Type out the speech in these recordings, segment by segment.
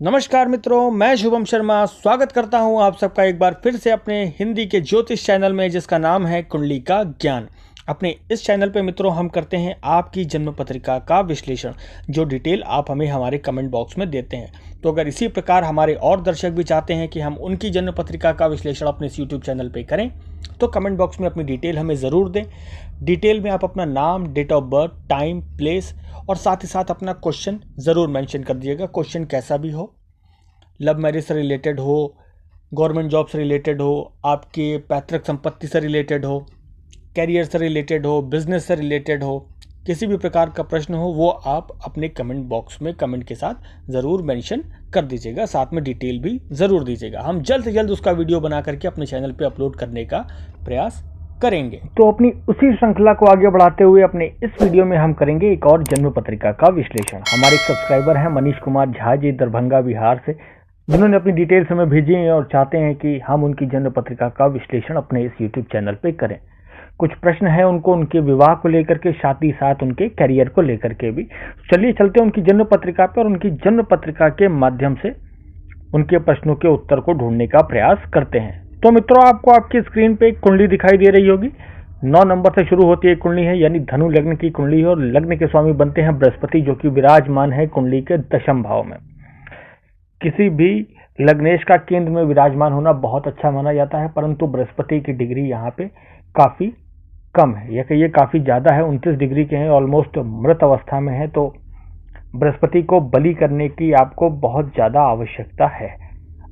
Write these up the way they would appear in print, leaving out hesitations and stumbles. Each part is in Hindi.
नमस्कार मित्रों, मैं शुभम शर्मा स्वागत करता हूं आप सबका एक बार फिर से अपने हिंदी के ज्योतिष चैनल में, जिसका नाम है कुंडली का ज्ञान। अपने इस चैनल पे मित्रों हम करते हैं आपकी जन्म पत्रिका का विश्लेषण, जो डिटेल आप हमें हमारे कमेंट बॉक्स में देते हैं। तो अगर इसी प्रकार हमारे और दर्शक भी चाहते हैं कि हम उनकी जन्म पत्रिका का विश्लेषण अपने इस यूट्यूब चैनल पर करें, तो कमेंट बॉक्स में अपनी डिटेल हमें ज़रूर दें। डिटेल में आप अपना नाम, date of birth, time, place और साथ ही साथ अपना क्वेश्चन ज़रूर मेंशन कर दीजिएगा। क्वेश्चन कैसा भी हो, लव मैरिज से रिलेटेड हो, गवर्नमेंट जॉब से रिलेटेड हो, आपके पैतृक संपत्ति से रिलेटेड हो, कैरियर से रिलेटेड हो, बिजनेस से रिलेटेड हो, किसी भी प्रकार का प्रश्न हो, वो आप अपने कमेंट बॉक्स में कमेंट के साथ ज़रूर मेंशन कर दीजिएगा। साथ में डिटेल भी ज़रूर दीजिएगा। हम जल्द से जल्द उसका वीडियो बना करके अपने चैनल पे अपलोड करने का प्रयास करेंगे। तो अपनी उसी श्रृंखला को आगे बढ़ाते हुए अपने इस वीडियो में हम करेंगे एक और जन्म पत्रिका का विश्लेषण। हमारे एक सब्सक्राइबर हैं मनीष कुमार झा जी, दरभंगा बिहार से, जिन्होंने अपनी डिटेल्स हमें भेजी हैं और चाहते हैं कि हम उनकी जन्म पत्रिका का विश्लेषण अपने इस यूट्यूब चैनल पे करें। कुछ प्रश्न है उनको उनके विवाह को लेकर के, साथ ही साथ उनके करियर को लेकर के भी। चलिए चलते हैं उनकी जन्म पत्रिका पे और उनकी जन्म पत्रिका के माध्यम से उनके प्रश्नों के उत्तर को ढूंढने का प्रयास करते हैं। तो मित्रों, आपको आपकी स्क्रीन पे एक कुंडली दिखाई दे रही होगी। 9 नंबर से शुरू होती है कुंडली है, यानी धनु लग्न की कुंडली है, और लग्न के स्वामी बनते हैं बृहस्पति, जो कि विराजमान है कुंडली के 10वें भाव में। किसी भी लग्नेश का केंद्र में विराजमान होना बहुत अच्छा माना जाता है, परंतु बृहस्पति की डिग्री यहाँ पे काफी कम है, या कहिए काफी ज्यादा है। 29 डिग्री के हैं, ऑलमोस्ट मृत अवस्था में है। तो बृहस्पति को बलि करने की आपको बहुत ज्यादा आवश्यकता है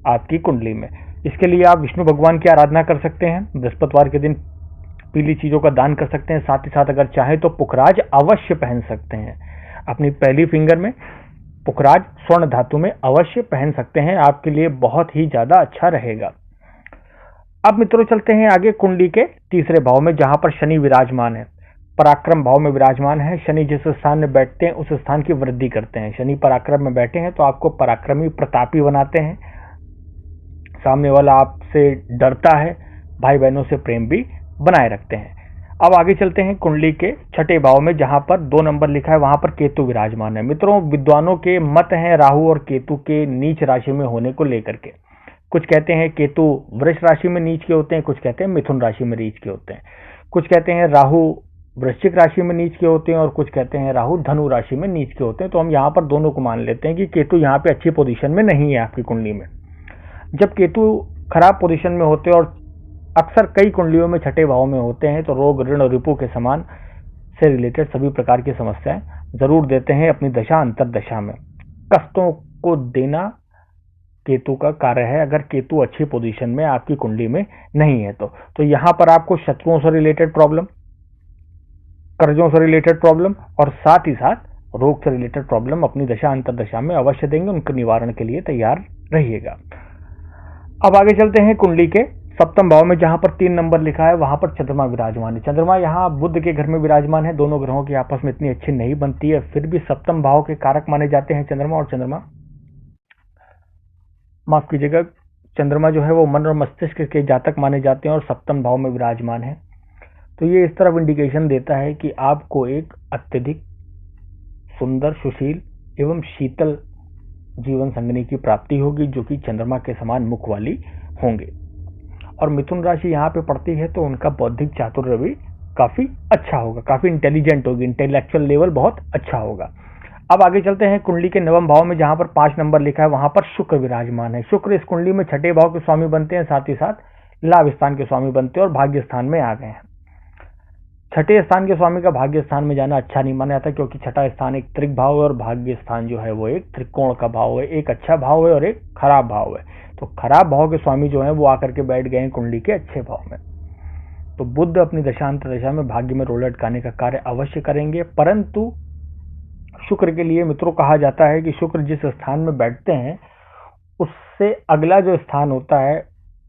आपकी कुंडली में। इसके लिए आप विष्णु भगवान की आराधना कर सकते हैं। बृहस्पतिवार के दिन पीली चीजों का दान कर सकते हैं। साथ ही साथ अगर चाहे तो पुखराज अवश्य पहन सकते हैं। अपनी पहली फिंगर में पुखराज स्वर्ण धातु में अवश्य पहन सकते हैं, आपके लिए बहुत ही ज्यादा अच्छा रहेगा। अब मित्रों चलते हैं आगे कुंडली के तीसरे भाव में, जहां पर शनि विराजमान है। पराक्रम भाव में विराजमान है। शनि जिस स्थान में बैठते हैं उस स्थान की वृद्धि करते हैं। शनि पराक्रम में बैठे हैं तो आपको पराक्रमी, प्रतापी बनाते हैं। सामने वाला आपसे डरता है, भाई बहनों से प्रेम भी बनाए रखते हैं। अब आगे चलते हैं कुंडली के 6ठे भाव में, जहां पर 2 नंबर लिखा है, वहां पर केतु विराजमान है। मित्रों, विद्वानों के मत हैं राहु और केतु के नीच राशि में होने को लेकर के। कुछ कहते हैं केतु वृष राशि में नीच के होते हैं, कुछ कहते हैं मिथुन राशि में नीच के होते हैं, कुछ कहते हैं राहु वृश्चिक राशि में नीच के होते हैं, और कुछ कहते हैं राहु धनु राशि में नीच के होते हैं। तो हम यहाँ पर दोनों को मान लेते हैं कि केतु यहाँ पे अच्छी पोजीशन में नहीं है आपकी कुंडली में। जब केतु खराब पोजीशन में होते हैं, और अक्सर कई कुंडलियों में 6ठे भाव में होते हैं, तो रोग, ऋण और रिपु के समान से रिलेटेड सभी प्रकार की समस्याएं जरूर देते हैं अपनी दशा अंतरदशा में। कष्टों को देना केतु का कार्य है, अगर केतु अच्छी पोजीशन में आपकी कुंडली में नहीं है तो यहाँ पर आपको शत्रुओं से रिलेटेड प्रॉब्लम, कर्जों से रिलेटेड प्रॉब्लम और साथ ही साथ रोग से रिलेटेड प्रॉब्लम अपनी दशा अंतरदशा में अवश्य देंगे। उनके निवारण के लिए तैयार रहिएगा। अब आगे चलते हैं कुंडली के 7वें भाव में, जहां पर 3 नंबर लिखा है, वहां पर चंद्रमा विराजमान है। चंद्रमा यहाँ बुध के घर में विराजमान है। दोनों ग्रहों की आपस में इतनी अच्छी नहीं बनती है, फिर भी 7वें भाव के कारक माने जाते हैं चंद्रमा। और चंद्रमा, माफ कीजिएगा, चंद्रमा जो है वो मन और मस्तिष्क के जातक माने जाते हैं और 7वें भाव में विराजमान है। तो ये इस तरफ इंडिकेशन देता है कि आपको एक अत्यधिक सुंदर, सुशील एवं शीतल जीवन संगनी की प्राप्ति होगी, जो कि चंद्रमा के समान मुख वाली होंगे। और मिथुन राशि यहाँ पे पड़ती है तो उनका बौद्धिक चातुर्य भी काफी अच्छा होगा, काफी इंटेलिजेंट होगी, इंटेलेक्चुअल लेवल बहुत अच्छा होगा। अब आगे चलते हैं कुंडली के 9वें भाव में, जहां पर 5 नंबर लिखा है, वहां पर शुक्र विराजमान है। शुक्र इस कुंडली में 6ठे भाव के स्वामी बनते हैं, साथ ही साथ लाभ स्थान के स्वामी बनते हैं और भाग्य स्थान में आ गए हैं। 6ठे स्थान के स्वामी का भाग्य स्थान में जाना अच्छा नहीं माना जाता, क्योंकि 6ठा स्थान एक त्रिक भाव है और भाग्य स्थान जो है वो एक त्रिकोण का भाव है। एक अच्छा भाव है और एक खराब भाव है। तो खराब भाव के स्वामी जो है वो आकर के बैठ गए हैं कुंडली के अच्छे भाव में। तो बुध अपनी दशांतर दशा में भाग्य में रोल अटकाने का कार्य अवश्य करेंगे, परंतु शुक्र के लिए मित्रों कहा जाता है कि शुक्र जिस स्थान में बैठते हैं उससे अगला जो स्थान होता है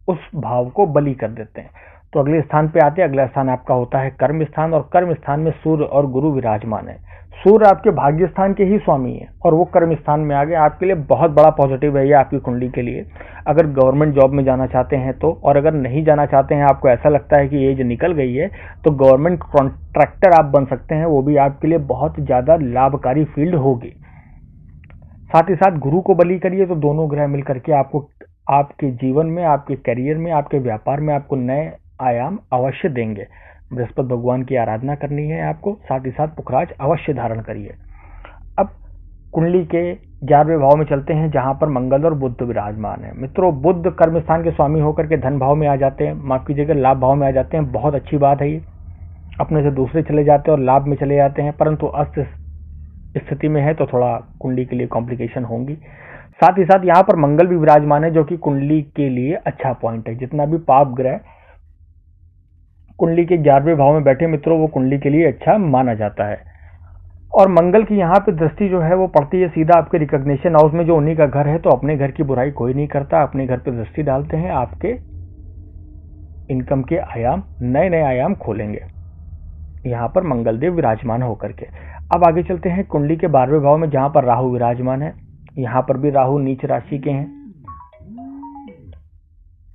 उस भाव को बलि कर देते हैं। तो अगले स्थान पे आते हैं, अगला स्थान आपका होता है कर्म स्थान, और कर्म स्थान में सूर्य और गुरु विराजमान है। सूर्य आपके भाग्य स्थान के ही स्वामी है और वो कर्म स्थान में आ गए। आपके लिए बहुत बड़ा पॉजिटिव है ये आपकी कुंडली के लिए। अगर गवर्नमेंट जॉब में जाना चाहते हैं तो, और अगर नहीं जाना चाहते हैं, आपको ऐसा लगता है कि एज निकल गई है, तो गवर्नमेंट कॉन्ट्रैक्टर आप बन सकते हैं। वो भी आपके लिए बहुत ज्यादा लाभकारी फील्ड होगी। साथ ही साथ गुरु को बलि करिए तो दोनों ग्रह मिलकर के आपको आपके जीवन में, आपके करियर में, आपके व्यापार में आपको नए आयाम अवश्य देंगे। बृहस्पति भगवान की आराधना करनी है आपको, साथ ही साथ पुखराज अवश्य धारण करिए। अब कुंडली के 11वें भाव में चलते हैं, जहां पर मंगल और बुध विराजमान है। मित्रों, बुध कर्म स्थान के स्वामी होकर के धन भाव में आ जाते हैं, माफ कीजिएगा लाभ भाव में आ जाते हैं। बहुत अच्छी बात है, ये अपने से दूसरे चले जाते हैं और लाभ में चले जाते हैं, परंतु अस्त स्थिति में है तो थोड़ा कुंडली के लिए कॉम्प्लिकेशन होंगी। साथ ही साथ यहाँ पर मंगल भी विराजमान है, जो कि कुंडली के लिए अच्छा पॉइंट है। जितना भी पाप ग्रह कुंडली के 11वें भाव में बैठे मित्रों, वो कुंडली के लिए अच्छा माना जाता है। और मंगल की यहाँ पे दृष्टि जो है वो पड़ती है सीधा आपके रिकॉग्निशन हाउस में, जो उन्हीं का घर है। तो अपने घर की बुराई कोई नहीं करता, अपने घर पे दृष्टि डालते हैं, आपके इनकम के आयाम, नए नए आयाम खोलेंगे यहाँ पर मंगल देव विराजमान होकर के। अब आगे चलते हैं कुंडली के 12वें भाव में, जहां पर राहु विराजमान है। यहाँ पर भी राहु नीच राशि के हैं,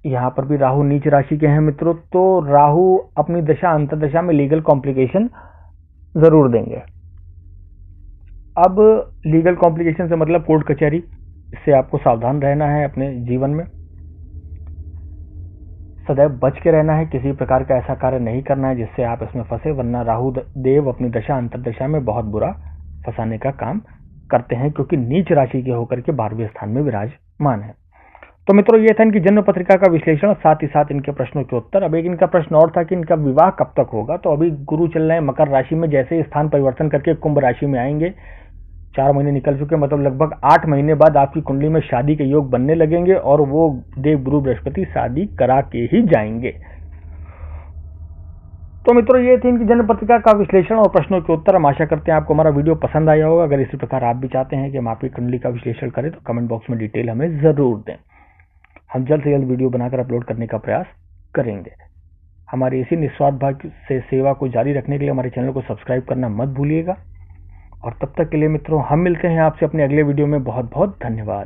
यहाँ पर भी राहु नीच राशि के हैं मित्रों। तो राहु अपनी दशा अंतर्दशा में लीगल कॉम्प्लिकेशन जरूर देंगे। अब लीगल कॉम्प्लिकेशन से मतलब कोर्ट कचहरी, इससे आपको सावधान रहना है। अपने जीवन में सदैव बच के रहना है, किसी प्रकार का ऐसा कार्य नहीं करना है जिससे आप इसमें फंसे, वरना राहु देव अपनी दशा अंतर्दशा में बहुत बुरा फंसाने का काम करते हैं, क्योंकि नीच राशि के होकर के 12वें स्थान में विराजमान है। तो मित्रों, ये था इनकी जन्म पत्रिका का विश्लेषण, साथ ही साथ इनके प्रश्नों के उत्तर। अब एक इनका प्रश्न और था कि इनका विवाह कब तक होगा। तो अभी गुरु चल रहे हैं मकर राशि में, जैसे स्थान परिवर्तन करके कुंभ राशि में आएंगे, 4 महीने निकल चुके, मतलब लगभग 8 महीने बाद आपकी कुंडली में शादी के योग बनने लगेंगे, और वो देव गुरु बृहस्पति शादी करा के ही जाएंगे। तो मित्रों, ये थी इनकी जन्म पत्रिका का विश्लेषण और प्रश्नों के उत्तर। हम आशा करते हैं आपको हमारा वीडियो पसंद आया होगा। अगर इसी प्रकार आप भी चाहते हैं कि हम आपकी कुंडली का विश्लेषण करें तो कमेंट बॉक्स में डिटेल हमें जरूर दें। हम जल्द से जल्द वीडियो बनाकर अपलोड करने का प्रयास करेंगे। हमारी इसी निस्वार्थ भाव से सेवा को जारी रखने के लिए हमारे चैनल को सब्सक्राइब करना मत भूलिएगा। और तब तक के लिए मित्रों, हम मिलते हैं आपसे अपने अगले वीडियो में। बहुत बहुत धन्यवाद।